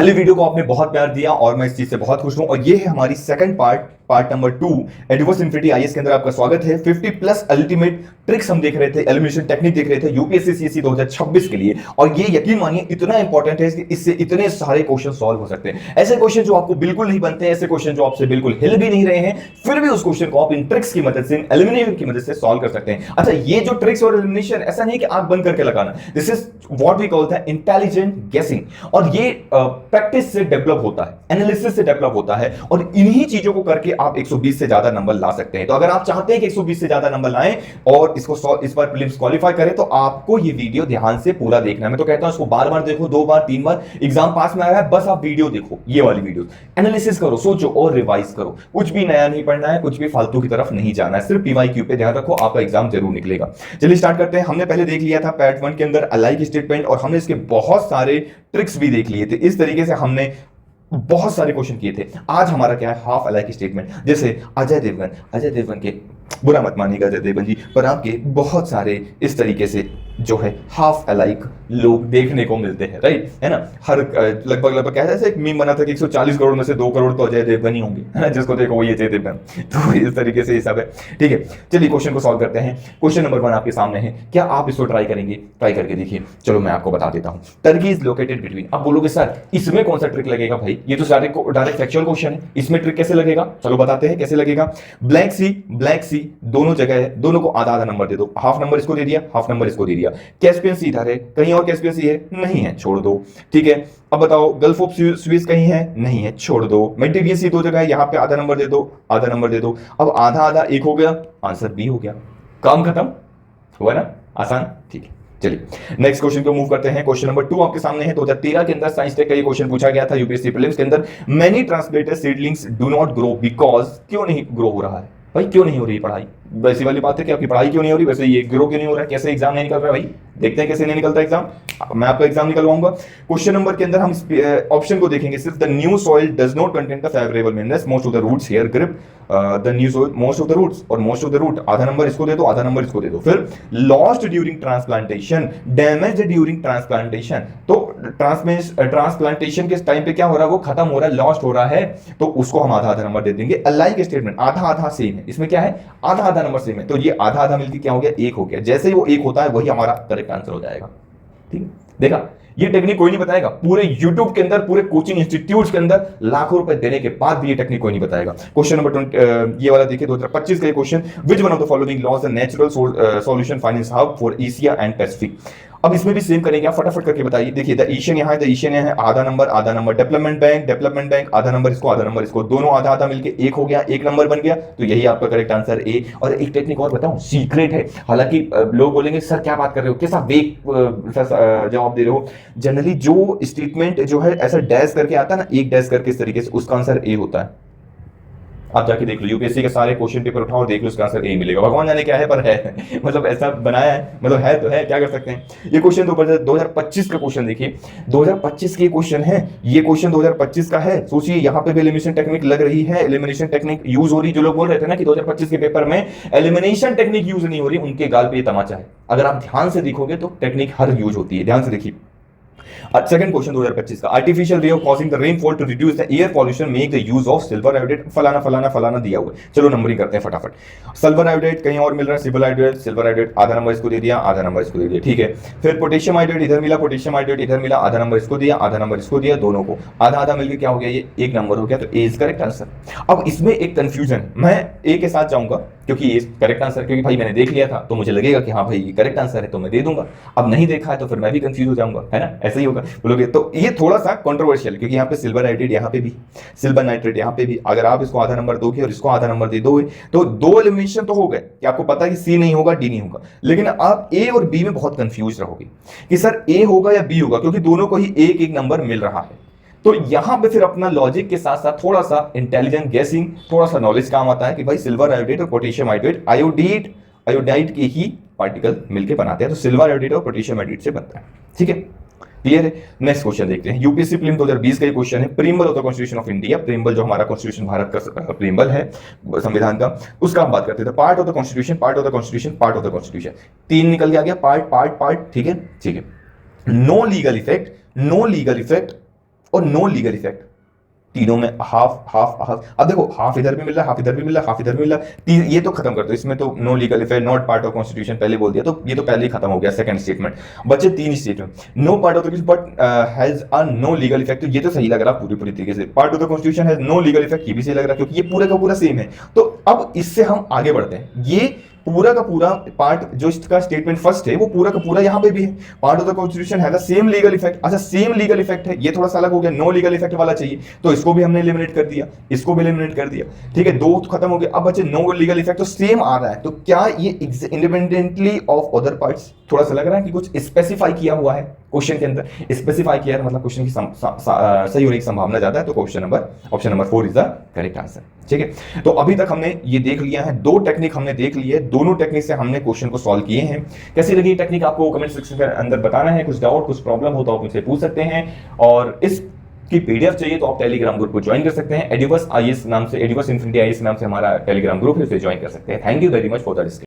पहले वीडियो को आपने बहुत प्यार दिया और मैं इस चीज से बहुत खुश हूं। और ये है हमारी second part number 2 adverse infinity IAS के अंदर आपका स्वागत है। 50 प्लस अल्टीमेट ट्रिक्स हम देख रहे थे, एलिमिनेशन टेक्निक देख रहे थे यूपीएससी सीएससी 2026 के लिए। और ये यकीन मानिए इतना इंपॉर्टेंट है कि इससे इतने सारे क्वेश्चन सॉल्व हो सकते हैं। ऐसे क्वेश्चन जो आपको बिल्कुल नहीं बनते हैं, ऐसे क्वेश्चन जो आपसे बिल्कुल हिल भी नहीं रहे हैं, फिर भी उस क्वेश्चन को आप इन ट्रिक्स की मदद से, एलिमिनेशन की मदद से सॉल्व कर सकते हैं। अच्छा, ये जो ट्रिक्स और एलिमिनेशन ऐसा नहीं कि आंख बंद करके लगाना, this is what we call the intelligent guessing. और ये प्रैक्टिस से डेवलप होता है, एनालिसिस से डेवलप होता है, और इन्हीं चीजों को करके आप 120 से ज्यादा नंबर ला सकते हैं। तो अगर आप चाहते हैं कि 120 से ज्यादा नंबर लाएं और इस बार प्रीलिम्स क्वालिफाई करें, तो आपको ये वीडियो ध्यान से पूरा देखना है। मैं तो कहता हूं इसको बार बार देखो, 2 बार 3 बार, एग्जाम पास में आ रहा है, बस आप वीडियो देखो, ये वाली वीडियो एनालिसिस करो, सोचो और रिवाइज करो। कुछ भी नया नहीं पढ़ना है, कुछ भी फालतू की तरफ नहीं जाना है, सिर्फ पीवाईक्यू पे ध्यान रखो, आपका एग्जाम जरूर निकलेगा। चलिए स्टार्ट करते हैं। हमने पहले देख लिया था पार्ट 1 के अंदर अलाइक स्टेटमेंट, और हमने इसके बहुत सारे ट्रिक्स भी देख लिए थे। इस तरीके से हमने बहुत सारे क्वेश्चन किए थे। आज हमारा क्या है, हाफ अलाइक स्टेटमेंट। जैसे अजय देवगन के, बुरा मत मानिएगा अजय देवगन जी, पर आपके बहुत सारे इस तरीके से जो है हाफ अलाइक लोग देखने को मिलते हैं, राइट, है ना। हर लगभग क्या है, जैसे एक मीम बना था कि 140 करोड़ में से 2 करोड़ तो अजय देवगन ही होंगे, है ना, जिसको देखो वही अजय देवगन। तो इस तरीके से ये सब है, ठीक है। चलिए क्वेश्चन को सॉल्व करते हैं। क्वेश्चन नंबर 1 आपके सामने है। क्या आप इसको ट्राई करेंगे? ट्राई करके देखिए। चलो मैं आपको बता देता हूं। Turkey is located between. आप बोलोगे सर इसमें कौन सा ट्रिक लगेगा भाई, ये तो डायरेक्ट फैक्चुअल क्वेश्चन है, इसमें ट्रिक कैसे लगेगा? चलो बताते हैं कैसे लगेगा। ब्लैक सी दोनों जगह है, दोनों को आधा आधा नंबर दे दो। हाफ नंबर इसको दे दिया, हाफ नंबर इसको दे दिया। कैस्पियन सी इधर है, कहीं और कैस्पियन सी है? नहीं है, छोड़ दो, ठीक है। अब बताओ गल्फ ऑफ स्विस कहीं है? नहीं है, छोड़ दो। मेडिटेरियन सी 2 जगह है, यहां पे आधा नंबर दे दो, आधा नंबर दे दो। अब आधा आधा 1 हो गया, आंसर बी हो गया, काम खत्म हुआ ना, आसान, ठीक है। चलिए नेक्स्ट क्वेश्चन को मूव करते हैं। क्वेश्चन नंबर 2 आपके सामने है। 2013 के अंदर साइंस टेक का ये क्वेश्चन पूछा गया था यूपीएससी प्रीलिम्स के अंदर। Many translator seedlings do not grow because, क्यों नहीं ग्रो हो रहा है भाई, क्यों नहीं हो रही पढ़ाई? वैसी वाली बात है कि आपकी पढ़ाई क्यों नहीं हो रही, वैसे ये ग्रो क्यों नहीं हो रहा है, कैसे एग्जाम नहीं निकल रहा है भाई? देखते हैं कैसे नहीं निकलता एग्जाम, मैं आपका एग्जाम निकलवाऊंगा। क्वेश्चन नंबर के अंदर हम ऑप्शन को देखेंगे सिर्फ। The new soil does not contain the favourable minerals, most of the roots hair grip, the new soil, most of the roots, और मोस्ट ऑफ द रूट आधा नंबर इसको दे दो, आधा नंबर इसको दे दो। फिर lost during transplantation, damage during transplantation, तो ट्रांसप्लांटेशन के टाइम पे क्या हो रहा है, वो खत्म हो रहा है, लॉस्ट हो रहा है, तो उसको हम आधा आधा नंबर दे देंगे। अलाइक स्टेटमेंट आधा आधा सेम है, इसमें क्या है, आधा आधा नंबर सेम है, तो ये आधा आधा मिलकर क्या हो गया, 1 हो गया। जैसे ही वो 1 होता है वही हमारा करेक्ट आंसर हो जाएगा, ठीक है। देखा, ये टेक्निक कोई नहीं बताएगा पूरे YouTube के अंदर, पूरे कोचिंग इंस्टीट्यूट्स के अंदर, लाखों रुपए देने के बाद भी ये टेक्निक कोई नहीं बताएगा। क्वेश्चन नंबर 20 ये वाला देखिए, 2025 का ये question. Which one of the following laws the natural solution finance hub for Asia and Pacific. अब इसमें भी सेम करेंगे, आप फटाफट करके बताइए। देखिए द एशियन यहाँ है, द एशियन यहाँ है, आधा नंबर। डेवलपमेंट बैंक आधा नंबर इसको, आधा नंबर इसको, दोनों आधा आधा मिलके 1 हो गया, 1 नंबर बन गया, तो यही आपका करेक्ट आंसर ए। और एक टेक्निक और बताऊं, सीक्रेट है, हालांकि लोग बोलेंगे सर क्या बात कर रहे हो, कैसा वेक जवाब दे रहे हो। जनरली जो स्टेटमेंट जो है ऐसा डैश करके आता है ना, एक डैश करके इस तरीके से, उसका आंसर ए होता है। आप जाके देख लो यूपीएससी के सारे क्वेश्चन पेपर उठाओ और देख लो, उसका आंसर ए मिलेगा। भगवान जाने क्या है, पर है मतलब ऐसा बनाया है, मतलब है तो है, क्या कर सकते हैं। ये क्वेश्चन 2025 का क्वेश्चन देखिए, 2025 के क्वेश्चन है, ये क्वेश्चन 2025 का है। सोचिए यहाँ पे भी एलिमिनेशन टेक्निक लग रही है, एलिमिनेशन टेक्निक यूज हो रही। जो लोग बोल रहे थे ना कि 2025 के पेपर में एलिमिनेशन टेक्निक यूज नहीं हो रही, उनके गाल पे ये तमाचा है। अगर आप ध्यान से देखोगे तो टेक्निक हर यूज होती है, ध्यान से देखिए। सेकंड क्वेश्चन 2025 का, artificial way of causing the rainfall to reduce the air pollution make the use of silver iodate, फलाना फलाना फलाना दिया हुआ है। चलो नंबरिंग करते हैं फटाफट। सिल्वर आयोडेट कहीं और मिल रहा है, सिल्वर आयोडेट आधा नंबर इसको दे दिया, आधा नंबर इसको दे दिया, ठीक है। फिर पोटेशियम आयोडेट इधर मिला, पोटेशियम आयोडेट इधर मिला, आधा नंबर इसको दिया, आधा नंबर इसको दिया, दोनों को आधा आधा मिलकर क्या हो गया, ये 1 नंबर हो गया, तो ए इज करेक्ट आंसर। अब इसमें एक कंफ्यूजन, मैं ए के साथ जाऊंगा क्योंकि ये करेक्ट आंसर, क्योंकि भाई मैंने देख लिया था तो मुझे लगेगा कि हाँ भाई ये करेक्ट आंसर है तो मैं दे दूंगा। अब नहीं देखा है तो फिर मैं भी कंफ्यूज हो जाऊंगा, है ना, ऐसा ही होगा बोलोगे। तो ये थोड़ा सा कंट्रोवर्शियल, क्योंकि यहाँ पे सिल्वर आयोडेट, यहाँ पे भी सिल्वर नाइट्रेट, यहाँ पे भी अगर आप इसको आधा नंबर दोगे और इसको आधा नंबर दे दोगे तो 2 एलिमिनेशन तो हो गए कि आपको पता है कि सी नहीं होगा, डी नहीं होगा। लेकिन आप ए और बी में बहुत कंफ्यूज रहोगे कि सर ए होगा या बी होगा, क्योंकि दोनों को ही 1-1 नंबर मिल रहा है। तो यहां पे फिर अपना लॉजिक के साथ साथ थोड़ा सा इंटेलिजेंट गेसिंग, थोड़ा सा नॉलेज काम आता है कि भाई सिल्वर आयोडेट और पोटेशियम आयोडाइड के ही पार्टिकल मिलके बनाते हैं, तो सिल्वर आयोडेट और पोटेशियम आयोडाइड से बनता है, ठीक है, क्लियर है। नेक्स्ट क्वेश्चन देखते हैं, यूपीएससी प्रीलिम 2020 का ये क्वेश्चन है। Preamble of the constitution of India, preamble जो हमारा कॉन्स्टिट्यूशन भारत का प्रीम्बल है संविधान का, उसका हम बात करते थे। Part of the constitution, part of the constitution, part of the constitution, 3 निकल के आ गया, पार्ट पार्ट पार्ट, ठीक है, ठीक है। नो लीगल इफेक्ट और नो लीगल इफेक्ट, तीनों में हाफ हाफ हाफ। अब देखो हाफ इधर भी मिल रहा है, हाफ इधर भी मिल रहा है, हाफ इधर भी मिल रहा है, ये तो खत्म कर दो, इसमें तो no legal effect, not part of constitution पहले बोल दिया, तो ये तो पहले ही खत्म हो गया सेकंड स्टेटमेंट। बचे तीन statement, no part of the but has a no legal effect, तो ये तो सही लग रहा पूरी पूरी तरीके से। Part of the constitution has no legal effect, ये भी सही लग रहा क्योंकि ये पूरा का पूरा सेम है। तो अब इससे हम आगे बढ़ते हैं, ये पूरा का पूरा पार्ट जो इसका स्टेटमेंट फर्स्ट है वो पूरा का पूरा यहां पे भी है, पार्ट ऑफ द कॉन्स्टिट्यूशन है द सेम लीगल इफेक्ट। अच्छा सेम लीगल इफेक्ट है, ये थोड़ा सा अलग हो गया, नो लीगल इफेक्ट वाला चाहिए, तो इसको भी हमने एलिमिनेट कर दिया, इसको भी एलिमिनेट कर दिया, ठीक है, दो खत्म हो गए। अब बचे नो लीगल इफेक्ट, तो सेम आ रहा है, तो क्या ये इंडिपेंडेंटली ऑफ अदर पार्ट्स, थोड़ा सा लग रहा है कि कुछ स्पेसिफाई किया हुआ है क्वेश्चन के अंदर, स्पेसिफाई किया है मतलब क्वेश्चन की सही होने की संभावना ज्यादा है, तो option number 4 is the correct answer. ठीक है, तो अभी तक हमने ये देख लिया है, दो टेक्निक हमने देख ली है, दोनों टेक्निक से हमने क्वेश्चन को सॉल्व किए हैं। कैसी लगी टेक्निक आपको कमेंट सेक्शन के अंदर बताना है, कुछ डाउट कुछ प्रॉब्लम हो तो आप मुझसे पूछ सकते हैं, और इस की पीडीएफ चाहिए तो आप टेलीग्राम ग्रुप को ज्वाइन कर सकते हैं, एडिवर्स आईएएस नाम से, एडिवर्स इन्फिनिटी आईएएस नाम से हमारा टेलीग्राम ग्रुप है, उसे ज्वाइन कर सकते हैं। Thank you very much for the discussion.